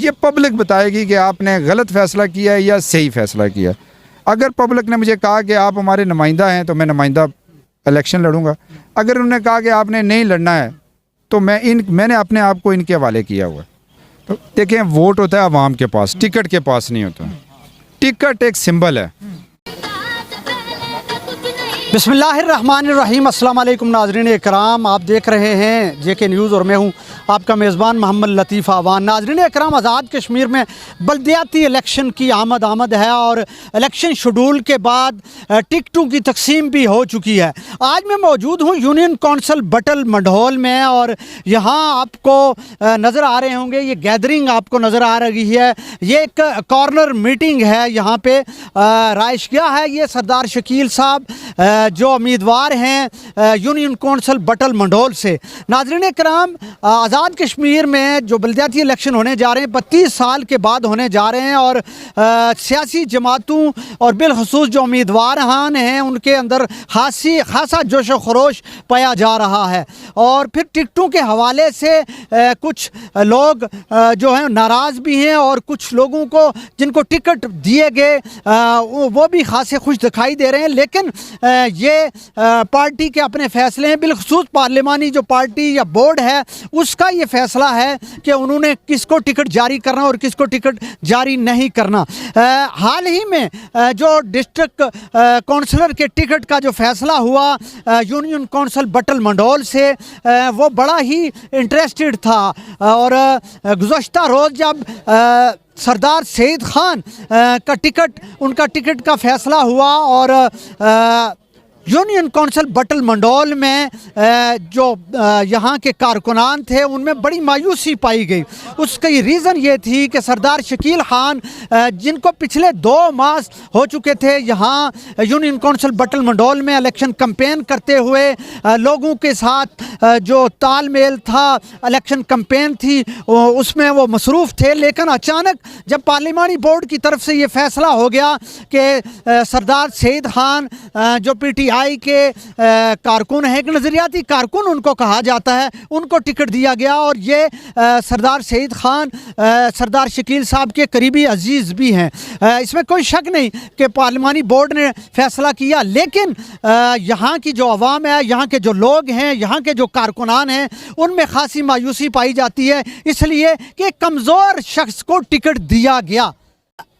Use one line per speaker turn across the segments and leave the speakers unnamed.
ये पब्लिक बताएगी कि आपने गलत फ़ैसला किया है या सही फ़ैसला किया। अगर पब्लिक ने मुझे कहा कि आप हमारे नुमाइंदा हैं तो मैं नुमाइंदा इलेक्शन लड़ूंगा। अगर उन्होंने कहा कि आपने नहीं लड़ना है तो मैंने अपने आप को इनके हवाले किया हुआ। तो देखें, वोट होता है आवाम के पास, टिकट के पास नहीं होता। टिकट एक सिंबल है।
बिस्मिल्लाहिर्रहमानिर्रहीम। अस्सलाम वालेकुम नाज़रीन इकराम, आप देख रहे हैं जेके न्यूज़ और मैं हूं आपका मेज़बान मोहम्मद लतीफ़ आवान। नाज़रीन इकराम, आज़ाद कश्मीर में बल्दियाती इलेक्शन की आमद है और इलेक्शन शेड्यूल के बाद टिकटों की तकसीम भी हो चुकी है। आज मैं मौजूद हूं यूनियन कौंसल बटल मंढोल में और यहाँ आपको नज़र आ रहे होंगे, ये गैदरिंग आपको नज़र आ रही है। ये एक कॉर्नर मीटिंग है। यहाँ पे राइशगिया है, ये सरदार शकील साहब जो उम्मीदवार हैं यूनियन कौंसल बटल मंढोल से। नाज़रीन इकराम, आज़ाद कश्मीर में जो बल्दियाती इलेक्शन होने जा रहे हैं 32 साल के बाद होने जा रहे हैं और सियासी जमातों और बिलखसूस जो उम्मीदवार हैं उनके अंदर खासा जोश व खरोश पाया जा रहा है। और फिर टिकटों के हवाले से कुछ लोग जो हैं नाराज़ भी हैं और कुछ लोगों को जिनको टिकट दिए गए वो भी खासे खुश दिखाई दे रहे हैं। लेकिन ये पार्टी के अपने फ़ैसले हैं, बिलखसूस पार्लिमानी जो पार्टी या बोर्ड है उसका ये फ़ैसला है कि उन्होंने किसको टिकट जारी करना और किसको टिकट जारी नहीं करना। हाल ही में जो डिस्ट्रिक्ट काउंसलर के टिकट का जो फ़ैसला हुआ यूनियन कौंसल बटल मंढोल से, वो बड़ा ही इंटरेस्टेड था। और गुज़श्ता रोज़ जब सरदार सईद खान का टिकट, उनका टिकट का फ़ैसला हुआ और यूनियन कौंसल बटल मंढोल में जो यहाँ के कारकुनान थे उनमें बड़ी मायूसी पाई गई। उसकी रीज़न ये थी कि सरदार शकील खान जिनको पिछले 2 मास हो चुके थे यहाँ यूनियन कौंसल बटल मंढोल में इलेक्शन कैंपेन करते हुए, लोगों के साथ जो तालमेल था, इलेक्शन कैंपेन थी उसमें वो मसरूफ़ थे। लेकिन अचानक जब पार्लिमानी बोर्ड की तरफ से ये फ़ैसला हो गया कि सरदार सईद खान जो PTI के कारकुन है, एक नज़रियाती कारकुन उनको कहा जाता है, उनको टिकट दिया गया। और ये सरदार सईद खान सरदार शकील साहब के करीबी अजीज़ भी हैं, इसमें कोई शक नहीं कि पार्लिमानी बोर्ड ने फ़ैसला किया। लेकिन यहाँ की जो अवाम है, यहाँ के जो लोग हैं, यहाँ के जो कारकुनान हैं, उनमें खासी मायूसी पाई जाती है, इसलिए कि कमज़ोर शख्स को टिकट दिया गया।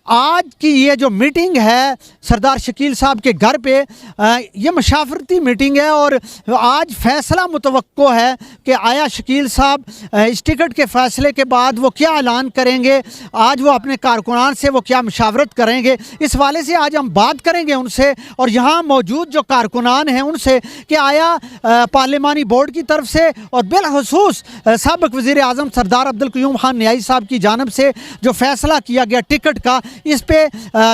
आज की ये जो मीटिंग है सरदार शकील साहब के घर पे, ये मशावरती मीटिंग है और आज फ़ैसला मुतवक्को है कि आया शकील साहब इस टिकट के फ़ैसले के बाद वो क्या ऐलान करेंगे, आज वो अपने कारकुनान से वो क्या मशावरत करेंगे, इस वाले से आज हम बात करेंगे उनसे। और यहाँ मौजूद जो कारकुनान हैं उनसे कि आया पार्लिमानी बोर्ड की तरफ से और बिलखसूस साबिक़ वज़ीर आज़म सरदार अब्दुल क़य्यूम खान न्याई साहब की जानिब से जो फ़ैसला किया गया टिकट का, इस पे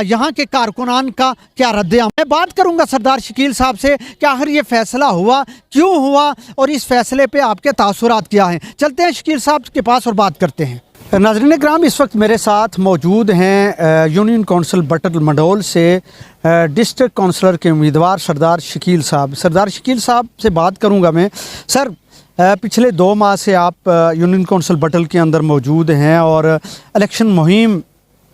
यहाँ के कारकुनान का क्या रद्द-ए-अमल। मैं बात करूँगा सरदार शकील साहब से कि आखिर ये फ़ैसला हुआ, क्यों हुआ और इस फ़ैसले पे आपके तासुरात क्या हैं। चलते हैं शकील साहब के पास और बात करते हैं। नाज़रीन इकराम, इस वक्त मेरे साथ मौजूद हैं यूनियन कौंसल बटल मंढोल से डिस्ट्रिक्ट काउंसलर के उम्मीदवार सरदार शकील साहब। सरदार शकील साहब से बात करूँगा मैं। सर, पिछले 2 माह से आप यूनियन कौंसल बटल के अंदर मौजूद हैं और इलेक्शन मुहिम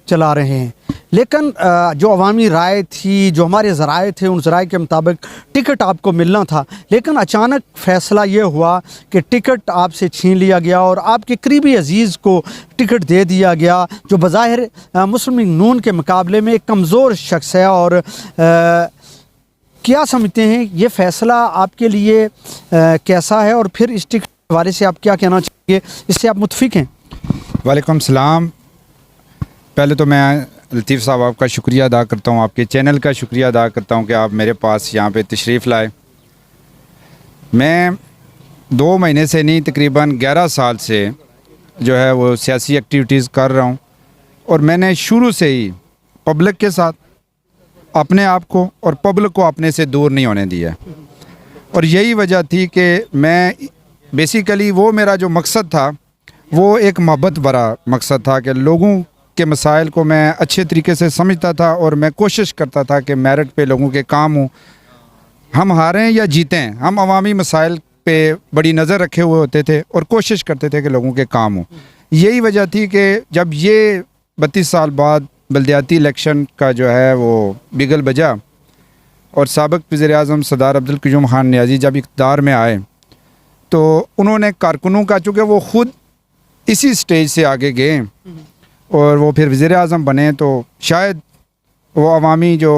चला रहे हैं, लेकिन जो अवामी राय थी, जो हमारे ज़राए थे, उन ज़राए के मुताबिक टिकट आपको मिलना था। लेकिन अचानक फ़ैसला ये हुआ कि टिकट आपसे छीन लिया गया और आपके करीबी अजीज़ को टिकट दे दिया गया, जो बज़ाहिर मुस्लिम लीग नून के मुकाबले में एक कमज़ोर शख्स है। और क्या समझते हैं ये फ़ैसला आपके लिए कैसा है और फिर इस टिकट के बारे से आप क्या कहना चाहिए, इससे आप मुतफ़िक़ हैं?
वालेकुम सलाम। पहले तो मैं लतीफ़ साहब आपका शुक्रिया अदा करता हूँ, आपके चैनल का शुक्रिया अदा करता हूँ कि आप मेरे पास यहाँ पे तशरीफ़ लाए। मैं 2 महीने से नहीं, तकरीबन 11 साल से जो है वो सियासी एक्टिविटीज़ कर रहा हूँ और मैंने शुरू से ही पब्लिक के साथ अपने आप को और पब्लिक को अपने से दूर नहीं होने दिया। और यही वजह थी कि मैं बेसिकली वो मेरा जो मकसद था वो एक मोहब्बत भरा मकसद था कि लोगों के मसाइल को मैं अच्छे तरीके से समझता था और मैं कोशिश करता था कि मेरिट पे लोगों के काम हों। हम हारें या जीतें, हम अवामी मसाइल पे बड़ी नज़र रखे हुए होते थे और कोशिश करते थे कि लोगों के काम हों। यही वजह थी कि जब ये 32 साल बाद बल्दियाती इलेक्शन का जो है वो बिगल बजा और साबिक़ वज़ीर-ए-आज़म सरदार अब्दुल क़य्यूम ख़ान नियाज़ी जब इक़्तिदार में आए तो उन्होंने कारकुनों का, चूँकि वो ख़ुद इसी स्टेज से आगे गए और वो फिर वज़ीर-ए-आज़म बने, तो शायद वो अवामी जो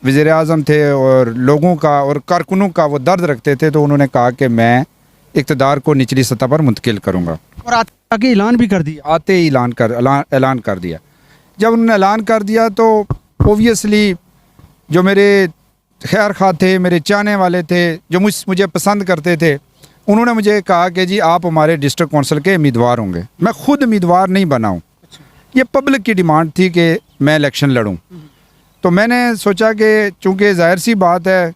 वज़ीर-ए-आज़म थे और लोगों का और कारकुनों का वो दर्द रखते थे, तो उन्होंने कहा कि मैं इक़्तिदार को निचली सतह पर मुंतकिल करूँगा।
और आगे ऐलान भी कर दिया।
आते ही ऐलान कर दिया। जब उन्होंने ऐलान कर दिया तो ओबियसली जो मेरे खैर खा थे, मेरे चाहने वाले थे, जो मुझे पसंद करते थे, उन्होंने मुझे कहा कि जी आप हमारे डिस्ट्रिक्ट कौंसिल के उम्मीदवार होंगे। मैं ख़ुद उम्मीदवार नहीं बना हूँ, ये पब्लिक की डिमांड थी कि मैं इलेक्शन लड़ूँ। तो मैंने सोचा कि चूँकि ज़ाहिर सी बात है,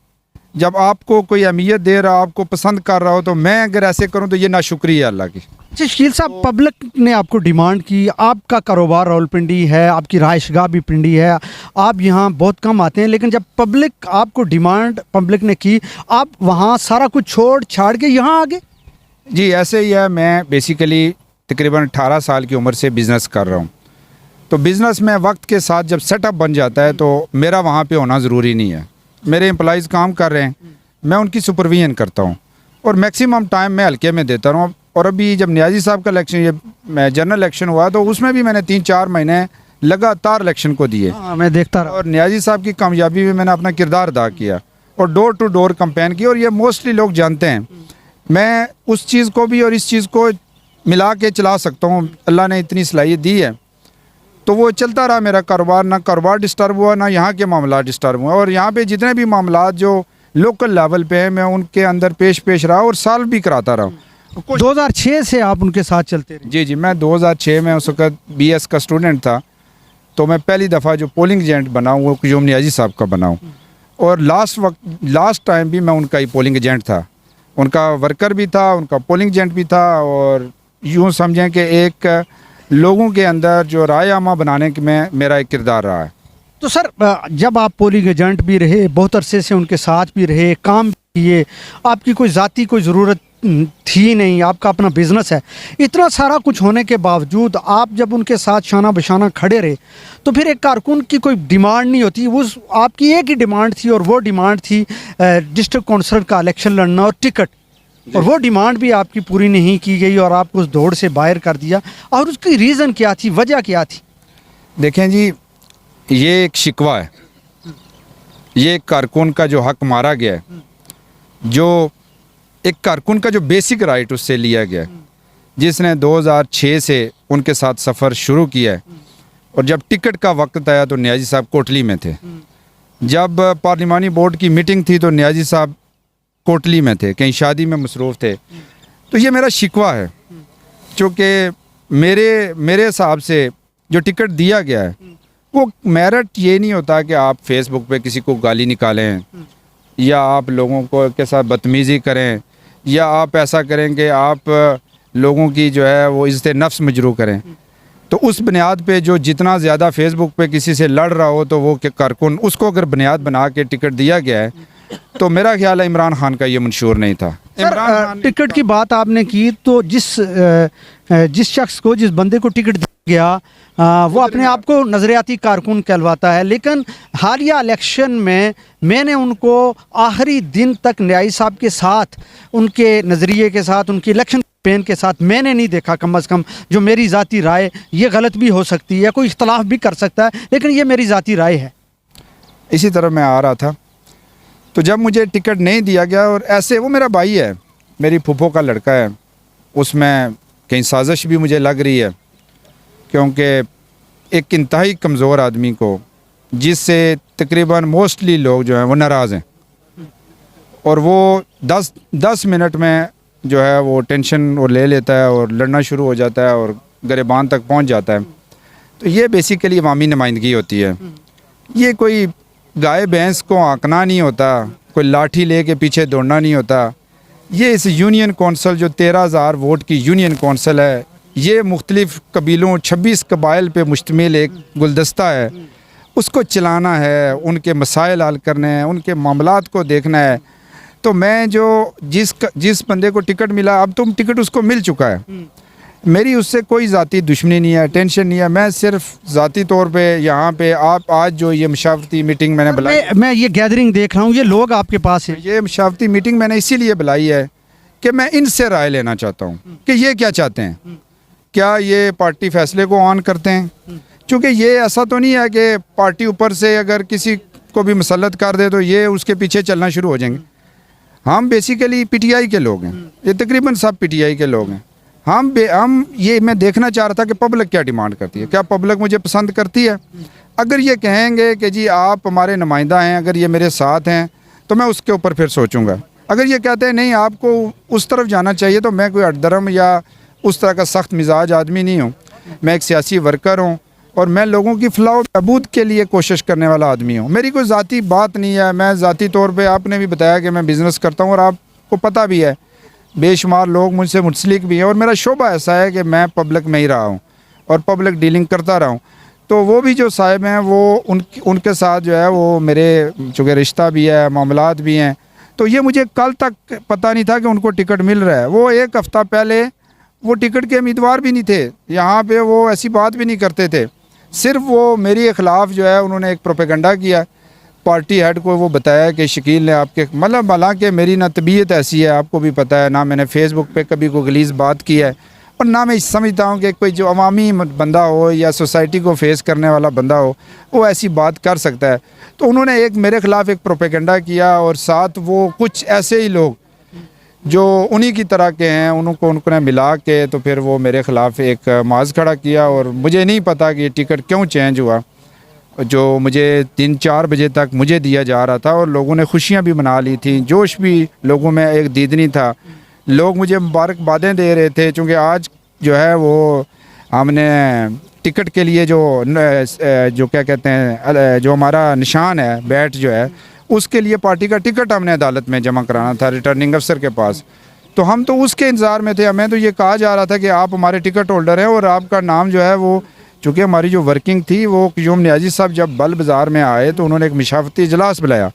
जब आपको कोई अहमियत दे रहा, आपको पसंद कर रहा हो, तो मैं अगर ऐसे करूँ तो ये नाशुक्री है अल्लाह की।
अच्छा शकील साहब, पब्लिक ने आपको डिमांड की, आपका कारोबार रावलपिंडी है, आपकी रहायशगाह भी पिंडी है, आप यहाँ बहुत कम आते हैं, लेकिन जब पब्लिक आपको डिमांड पब्लिक ने की, आप वहाँ सारा कुछ छोड़ छाड़ के यहाँ आ गए?
जी ऐसे ही है। मैं बेसिकली तकरीबन 18 साल की उम्र से बिज़नेस कर रहा हूँ। तो बिज़नेस में वक्त के साथ जब सेटअप बन जाता है तो मेरा वहाँ पे होना ज़रूरी नहीं है। मेरे एम्प्लॉइज़ काम कर रहे हैं, मैं उनकी सुपरविजन करता हूँ और मैक्सिमम टाइम मैं हल्के में देता हूँ। और अभी जब नियाज़ी साहब का इलेक्शन, ये जनरल इलेक्शन हुआ, तो उसमें भी मैंने 3-4 महीने लगातार इलेक्शन को दिए।
मैं देखता रहा।
और नियाज़ी साहब की कामयाबी में मैंने अपना किरदार अदा किया और डोर टू डोर कैंपेन की। और ये मोस्टली लोग जानते हैं, मैं उस चीज़ को भी और इस चीज़ को मिला के चला सकता हूँ। अल्लाह ने इतनी सलाहियत दी है, तो वो चलता रहा मेरा कारोबार। ना कारोबार डिस्टर्ब हुआ, ना यहाँ के मामला डिस्टर्ब हुआ। और यहाँ पे जितने भी मामला जो लोकल लेवल पे हैं, मैं उनके अंदर पेश रहा और सॉल्व भी कराता रहा।
2006 से आप उनके साथ चलते रहे? जी,
मैं 2006 में उस वक्त BS का स्टूडेंट था, तो मैं पहली दफ़ा जो पोलिंग एजेंट बना हूँ वो क़य्यूम नियाज़ी साहब का बना हूँ। और लास्ट टाइम भी मैं उनका ही पोलिंग एजेंट था, उनका वर्कर भी था, उनका पोलिंग एजेंट भी था। और यूँ समझें कि एक लोगों के अंदर जो राय आमा बनाने में मेरा एक किरदार रहा है।
तो सर, जब आप पोलिंग एजेंट भी रहे, बहुत अरसे से उनके साथ भी रहे, काम किए, आपकी कोई ज़ाती कोई ज़रूरत थी नहीं, आपका अपना बिजनेस है, इतना सारा कुछ होने के बावजूद आप जब उनके साथ शाना बशाना खड़े रहे, तो फिर एक कारकुन की कोई डिमांड नहीं होती? वो आपकी एक ही डिमांड थी और वो डिमांड थी डिस्ट्रिक्ट कौंसिलर का इलेक्शन लड़ना और टिकट, और वो डिमांड भी आपकी पूरी नहीं की गई और आपको उस दौड़ से बाहर कर दिया। और उसकी रीज़न क्या थी, वजह क्या थी?
देखें जी, ये एक शिकवा है, ये एक कारकुन का जो हक मारा गया है, जो एक कारकुन का जो बेसिक राइट उससे लिया गया है, जिसने 2006 से उनके साथ सफ़र शुरू किया है। और जब टिकट का वक्त आया तो नियाज़ी साहब कोटली में थे। जब पार्लिमानी बोर्ड की मीटिंग थी तो नियाज़ी साहब कोटली में थे, कहीं शादी में मसरूफ़ थे। तो ये मेरा शिकवा है, चूँकि मेरे हिसाब से जो टिकट दिया गया है वो मेरिट ये नहीं होता कि आप फेसबुक पे किसी को गाली निकालें या आप लोगों को के साथ बदतमीज़ी करें या आप ऐसा करें कि आप लोगों की जो है वो इज़्ज़त नफ्स मजरू करें। तो उस बुनियाद पे जो जितना ज़्यादा फेसबुक पे किसी से लड़ रहा हो, तो वो कि कारकुन उसको अगर बुनियाद बना के टिकट दिया गया है, तो मेरा ख्याल है इमरान खान का ये मंशूर नहीं था।
सर, टिकट की बात आपने की, तो जिस शख्स को, जिस बंदे को टिकट दिया गया, वो अपने आप को नज़रियाती कारकुन कहलवाता है, लेकिन हालिया इलेक्शन में मैंने उनको आखिरी दिन तक न्यायी साहब के साथ, उनके नज़रिए के साथ, उनकी इलेक्शन कैंपेन के साथ मैंने नहीं देखा। कम अज़ कम जो मेरी ज़ाती राय, ये गलत भी हो सकती है, कोई इख्तलाफ भी कर सकता है, लेकिन ये मेरी ज़ाती राय है।
इसी तरह मैं आ रहा था, तो जब मुझे टिकट नहीं दिया गया, और ऐसे वो मेरा भाई है, मेरी फूफो का लड़का है, उसमें कहीं साजिश भी मुझे लग रही है, क्योंकि एक इंतहाई कमज़ोर आदमी को, जिससे तकरीबन मोस्टली लोग जो हैं वो नाराज़ हैं, और वो 10 मिनट में जो है वो टेंशन वो ले लेता है और लड़ना शुरू हो जाता है और गिरबान तक पहुंच जाता है। तो ये बेसिकली अवामी नुमाइंदगी होती है। ये कोई गाय भैंस को आंकना नहीं होता, कोई लाठी ले के पीछे दौड़ना नहीं होता। ये इस यूनियन कौंसिल जो 13,000 वोट की यूनियन कौंसिल है, ये मुख्तलिफ़ कबीलों 26 कबाइल पे मुश्तमिल एक गुलदस्ता है, उसको चलाना है, उनके मसाइल हल करने हैं, उनके मामलात को देखना है। तो मैं जो जिस बंदे को टिकट मिला, अब तो टिकट उसको मिल चुका है, मेरी उससे कोई ज़ाती दुश्मनी नहीं है, टेंशन नहीं है। मैं सिर्फ ज़ाती तौर पे यहाँ पे आप आज जो ये मशावरती मीटिंग मैंने बुलाई,
मैं ये गैदरिंग देख रहा हूँ, ये लोग आपके पास हैं।
ये मशावरती मीटिंग मैंने इसीलिए बुलाई है कि मैं इनसे राय लेना चाहता हूँ कि ये क्या चाहते हैं, क्या ये पार्टी फैसले को ऑन करते हैं? क्योंकि ये ऐसा तो नहीं है कि पार्टी ऊपर से अगर किसी को भी मुसल्लत कर दे तो ये उसके पीछे चलना शुरू हो जाएंगे। हम बेसिकली पीटीआई के लोग हैं, ये तकरीबन सब पीटीआई के लोग हैं। हम ये मैं देखना चाह रहा था कि पब्लिक क्या डिमांड करती है, क्या पब्लिक मुझे पसंद करती है। अगर ये कहेंगे कि जी आप हमारे नुमाइंदा हैं, अगर ये मेरे साथ हैं, तो मैं उसके ऊपर फिर सोचूंगा। अगर ये कहते हैं नहीं आपको उस तरफ जाना चाहिए, तो मैं कोई अड़धर्म या उस तरह का सख्त मिजाज आदमी नहीं हूँ। मैं एक सियासी वर्कर हूँ और मैं लोगों की फलाह बहबूद के लिए कोशिश करने वाला आदमी हूँ। मेरी कोई ज़ाती बात नहीं है। मैं ज़ाती तौर पे, आपने भी बताया कि मैं बिज़नेस करता हूँ और आपको पता भी है, बेशुमार लोग मुझसे मुंसलिक भी हैं और मेरा शोबा ऐसा है कि मैं पब्लिक में ही रहा हूँ और पब्लिक डीलिंग करता रहा हूँ। तो वो भी जो साहिब हैं वो उनके साथ जो है वो मेरे चूँकि रिश्ता भी है, मामलात भी हैं। तो ये मुझे कल तक पता नहीं था कि उनको टिकट मिल रहा है। वो एक हफ़्ता पहले वो टिकट के उम्मीदवार भी नहीं थे, यहाँ पे वो ऐसी बात भी नहीं करते थे। सिर्फ वो मेरे ख़िलाफ़ जो है उन्होंने एक प्रोपेगेंडा किया, पार्टी हेड को वो बताया कि शकील ने आपके, मतलब हालांकि मेरी ना तबीयत ऐसी है, आपको भी पता है, ना मैंने फ़ेसबुक पे कभी कोई गलीज़ बात की है और ना मैं समझता हूँ कि कोई जो अवामी बंदा हो या सोसाइटी को फेस करने वाला बंदा हो वो ऐसी बात कर सकता है। तो उन्होंने एक मेरे ख़िलाफ़ एक प्रोपेगेंडा किया और साथ वो कुछ ऐसे ही लोग जो उन्हीं की तरह के हैं उन्होंने मिला के तो फिर वो मेरे ख़िलाफ़ एक माज खड़ा किया। और मुझे नहीं पता कि ये टिकट क्यों चेंज हुआ, जो मुझे 3-4 बजे तक मुझे दिया जा रहा था और लोगों ने खुशियाँ भी मना ली थी, जोश भी लोगों में एक दीदनी था, लोग मुझे मुबारकबादें दे रहे थे। चूँकि आज जो है वो हमने टिकट के लिए जो क्या कहते हैं, जो हमारा निशान है बैट जो है, उसके लिए पार्टी का टिकट हमने अदालत में जमा कराना था रिटर्निंग अफसर के पास। तो हम तो उसके इंतज़ार में थे। हमें तो ये कहा जा रहा था कि आप हमारे टिकट होल्डर हैं और आपका नाम जो है वो, चूँकि हमारी जो वर्किंग थी वो क्यूम नियाजी साहब जब बल बाज़ार में आए तो उन्होंने एक मशावरती इजलास बुलाया,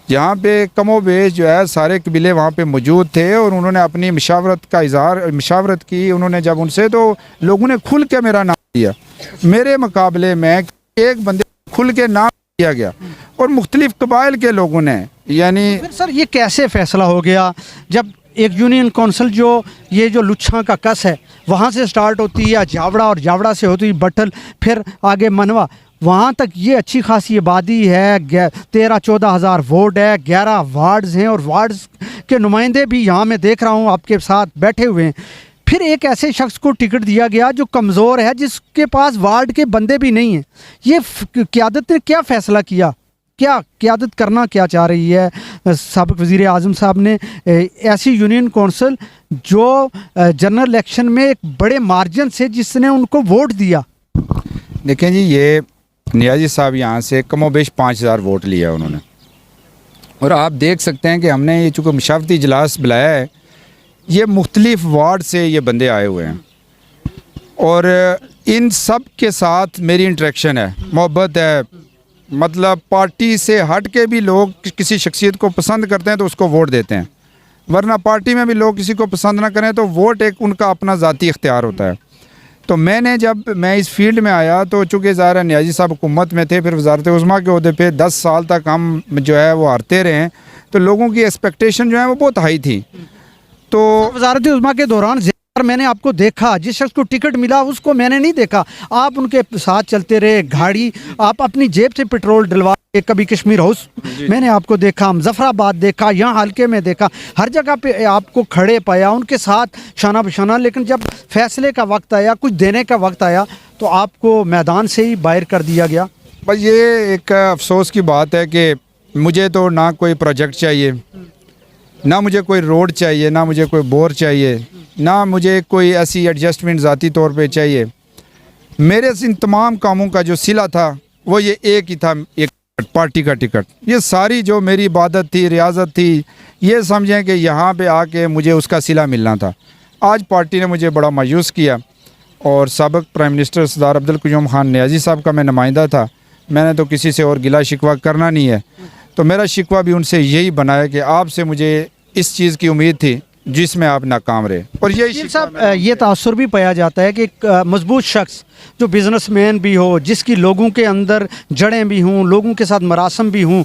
जहाँ पे कमो बेश जो है सारे कबीले वहाँ पे मौजूद थे और उन्होंने अपनी मशावरत की। उन्होंने जब उनसे, तो लोगों ने खुल के मेरा नाम दिया, मेरे मुकाबले में एक बंदे खुल के नाम दिया गया और मुख्तलिफ कबाइल के लोगों ने। यानी
फिर सर ये कैसे फैसला हो गया जब एक यूनियन कौंसिल जो ये जो लुच्छा का कस है वहाँ से स्टार्ट होती है जावड़ा और जावड़ा से होती है बट्टल, फिर आगे मनवा, वहाँ तक ये अच्छी खासी आबादी है, 13-14 हज़ार वोट है, 11 वार्ड्स हैं और वार्ड्स के नुमाइंदे भी यहाँ मैं देख रहा हूँ आपके साथ बैठे हुए हैं। फिर एक ऐसे शख्स को टिकट दिया गया जो कमज़ोर है, जिसके पास वार्ड के बंदे भी नहीं हैं। ये क़यादत ने क्या फ़ैसला किया, क्या क़यादत करना क्या चाह रही है साबिक़ वज़ीर आज़म साहब ने? ऐसी यूनियन कौंसिल जो जनरल इलेक्शन में एक बड़े मार्जिन से जिसने उनको वोट दिया।
देखें जी, ये नियाजी साहब यहाँ से कमोबेश 5000 वोट लिया उन्होंने और आप देख सकते हैं कि हमने ये चूँकि मशावरती इजलास बुलाया है, ये मुख्तलिफ वार्ड से ये बंदे आए हुए हैं और इन सब के साथ मेरी इंटरेक्शन है, मोहब्बत है। मतलब पार्टी से हट के भी लोग किसी शख्सियत को पसंद करते हैं तो उसको वोट देते हैं, वरना पार्टी में भी लोग किसी को पसंद ना करें तो वोट एक उनका अपना ज़ाती इख्तियार होता है। तो जब मैं इस फील्ड में आया तो चूँकि ज़ाहिर नियाजी साहब हुकूमत में थे, फिर वज़ारत उज़्मा के ओहदे पे 10 साल तक हम जो है वो हारते रहे, तो लोगों की एक्सपेक्टेशन जो है वो बहुत हाई थी। तो
वज़ारत उज़्मा के दौरान मैंने आपको देखा, जिस शख्स को टिकट मिला उसको मैंने नहीं देखा, आप उनके साथ चलते रहे, गाड़ी आप अपनी जेब से पेट्रोल डलवा के, कभी कश्मीर हाउस मैंने आपको देखा, मुजफ्फराबाद देखा, यहाँ हल्के में देखा, हर जगह पे आपको खड़े पाया, उनके साथ शाना बशाना। लेकिन जब फैसले का वक्त आया, कुछ देने का वक्त आया, तो आपको मैदान से ही बाहर कर दिया गया।
बस ये एक अफसोस की बात है कि मुझे तो ना कोई प्रोजेक्ट चाहिए, ना मुझे कोई रोड चाहिए, ना मुझे कोई बोर चाहिए, ना मुझे कोई ऐसी एडजस्टमेंट ज़ाती तौर पे चाहिए। मेरे इन तमाम कामों का जो सिला था वो ये एक ही था, एक पार्टी का टिकट। ये सारी जो मेरी इबादत थी, रियाजत थी, ये समझें कि यहाँ पे आके मुझे उसका सिला मिलना था। आज पार्टी ने मुझे बड़ा मायूस किया और साबिक़ प्राइम मिनिस्टर सरदार अब्दुल क़य्यूम खान नियाज़ी साहब का मैं नुमाइंदा था, मैंने तो किसी से और गिला शिकवा करना नहीं है। तो मेरा शिकवा भी उनसे यही बना है कि आपसे मुझे इस चीज़ की उम्मीद थी जिसमें आप नाकाम रहे। और यही
वकील साहब, ये तासुर भी पाया जाता है कि एक मजबूत शख्स जो बिजनेसमैन भी हो, जिसकी लोगों के अंदर जड़ें भी हों, लोगों के साथ मरासम भी हों,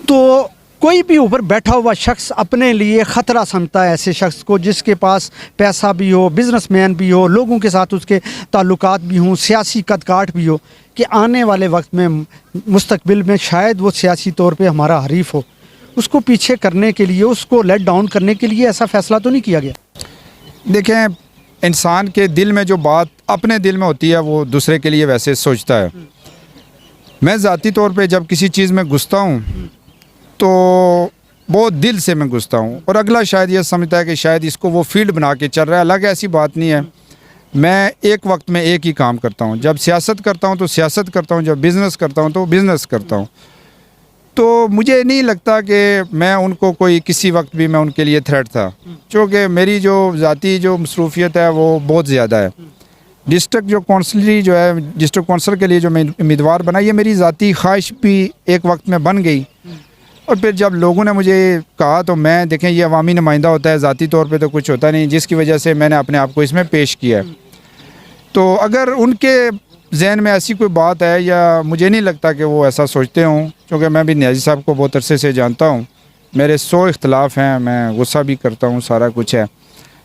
तो कोई भी ऊपर बैठा हुआ शख्स अपने लिए ख़तरा समझता है ऐसे शख्स को जिसके पास पैसा भी हो, बिजनेसमैन भी हो, लोगों के साथ उसके ताल्लुकात भी हों, सियासी कदकाठ भी हो, कि आने वाले वक्त में मुस्तकबिल में शायद वो सियासी तौर पे हमारा हरीफ हो, उसको पीछे करने के लिए, उसको लेट डाउन करने के लिए ऐसा फ़ैसला तो नहीं किया गया?
देखें, इंसान के दिल में जो बात अपने दिल में होती है वो दूसरे के लिए वैसे सोचता है। मैं ज़ाती तौर पे जब किसी चीज़ में घुसता हूँ तो बहुत दिल से मैं घुसता हूँ, और अगला शायद ये समझता है कि शायद इसको वो फील्ड बना के चल रहा है। अलग ऐसी बात नहीं है। मैं एक वक्त में एक ही काम करता हूँ। जब सियासत करता हूँ तो सियासत करता हूँ, जब बिज़नेस करता हूँ तो बिज़नेस करता हूँ। तो मुझे नहीं लगता कि मैं उनको कोई किसी वक्त भी मैं उनके लिए थ्रेट था, क्योंकि मेरी जो ज़ाती जो मसरूफियत है वो बहुत ज़्यादा है। डिस्ट्रिक्ट जो कौंसलरी जो है, डिस्ट्रिक्ट कौंसल के लिए जो मैं उम्मीदवार बना, ये मेरी ज़ाती ख्वाहिश भी एक वक्त में बन गई। और फिर जब लोगों ने मुझे कहा तो मैं, देखें, ये अवामी नुमाइंदा होता है, ज़ाती तौर पे तो कुछ होता नहीं, जिसकी वजह से मैंने अपने आप को इसमें पेश किया है। तो अगर उनके जहन में ऐसी कोई बात है, या मुझे नहीं लगता कि वो ऐसा सोचते हों, क्योंकि मैं भी नियाज़ी साहब को बहुत अरसे से जानता हूँ। मेरे 100 इख्तलाफ हैं, मैं गुस्सा भी करता हूँ, सारा कुछ है,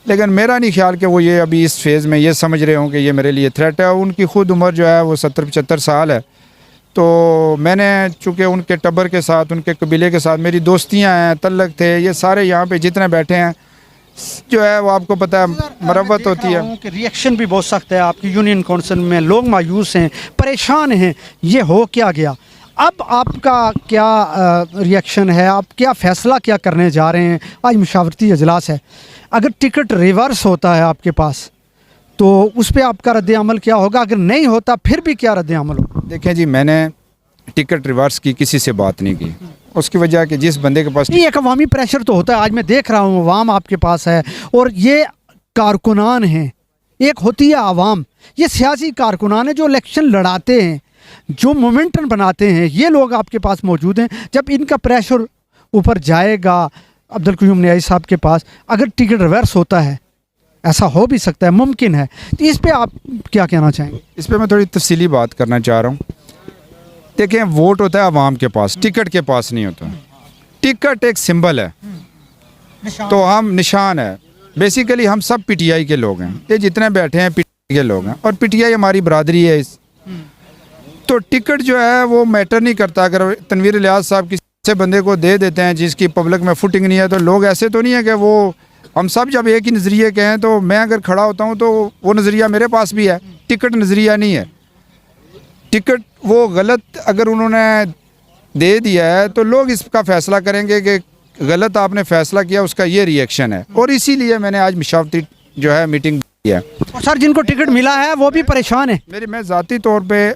लेकिन मेरा नहीं ख्याल कि वो ये अभी इस फेज़ में ये समझ रहे हों कि ये मेरे लिए थ्रेट है। उनकी ख़ुद उम्र जो है वो 70-75 साल है। तो मैंने चूँकि उनके टब्बर के साथ, उनके कबीले के साथ मेरी दोस्तियाँ हैं, तल्लक थे, ये सारे यहाँ पे जितने बैठे हैं जो है वो आपको पता है मरवत होती है।
कि रिएक्शन भी बहुत सख्त है आपकी यूनियन काउंसिल में, लोग मायूस हैं, परेशान हैं, ये हो क्या गया? अब आपका क्या रिएक्शन है? आप क्या फ़ैसला क्या करने जा रहे हैं? आज मुशावरती अजलास है, अगर टिकट रिवर्स होता है आपके पास तो उस पर आपका रद्द अमल क्या होगा? अगर नहीं होता फिर भी क्या रद्द अमल होगा?
देखें जी, मैंने टिकट रिवर्स की किसी से बात नहीं की, उसकी वजह कि जिस बंदे के पास
नहीं, एक अवामी प्रेशर तो होता है। आज मैं देख रहा हूँ अवाम आपके पास है, और ये कारकुनान हैं, एक होती है आवाम, ये सियासी कारकुनान है जो इलेक्शन लड़ाते हैं, जो मोमेंटम बनाते हैं, ये लोग आपके पास मौजूद हैं। जब इनका प्रेशर ऊपर जाएगा अब्दुल क़य्यूम नियाज़ी साहब के पास, अगर टिकट रिवर्स होता है, ऐसा हो भी सकता है, मुमकिन है, तो इस पर आप क्या कहना चाहेंगे? इस
पर मैं थोड़ी तफसीली बात करना चाह रहा हूँ। देखें, वोट होता है आवाम के पास, टिकट के पास नहीं होता। टिकट एक सिंबल है, तो हम निशान है। बेसिकली हम सब पीटीआई के लोग हैं, ये जितने बैठे हैं पीटीआई के लोग हैं, और पीटीआई हमारी बरादरी है। तो टिकट जो है वो मैटर नहीं करता। अगर तनवीर इलियास साहब किसी ऐसे बंदे को दे देते हैं जिसकी पब्लिक में फुटिंग नहीं है, तो लोग ऐसे तो नहीं है कि वो, हम सब जब एक ही नज़रिए के हैं, तो मैं अगर खड़ा होता हूँ तो वो नज़रिया मेरे पास भी है, टिकट नज़रिया नहीं है। टिकट वो गलत अगर उन्होंने दे दिया है तो लोग इसका फ़ैसला करेंगे कि गलत आपने फ़ैसला किया, उसका ये रिएक्शन है। और इसीलिए मैंने आज मुशावरती जो है मीटिंग की है।
और सर, जिनको टिकट मिला है वो भी परेशान है।
मैं ज़ाती तौर पे,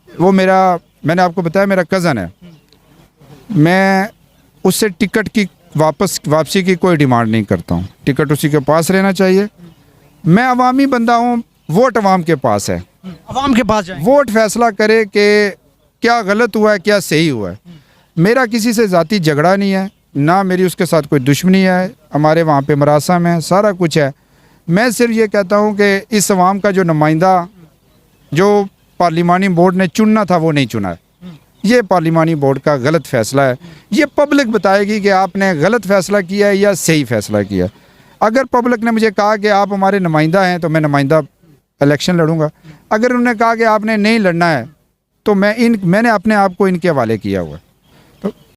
वो मैंने आपको बताया मेरा कज़न है, मैं उससे टिकट की वापसी की कोई डिमांड नहीं करता हूँ। टिकट उसी के पास रहना चाहिए। मैं अवामी बंदा हूँ, वोट अवाम के पास है,
अवाम के पास जाएं।
वोट फैसला करे कि क्या गलत हुआ है, क्या सही हुआ है। मेरा किसी से ज़ाती झगड़ा नहीं है, ना मेरी उसके साथ कोई दुश्मनी है। हमारे वहाँ पे मरासम है, सारा कुछ है। मैं सिर्फ ये कहता हूँ कि इस अवाम का जो नुमाइंदा जो पार्लिमानी बोर्ड ने चुनना था वो नहीं चुना है। ये पार्लिमानी बोर्ड का गलत फ़ैसला है। ये पब्लिक बताएगी कि आपने गलत फ़ैसला किया है या सही फ़ैसला किया। अगर पब्लिक ने मुझे कहा कि आप हमारे नुमाइंदा हैं तो मैं नुमाइंदा इलेक्शन लड़ूंगा। अगर उन्होंने कहा कि आपने नहीं लड़ना है तो मैंने अपने आप को इनके हवाले किया हुआ है।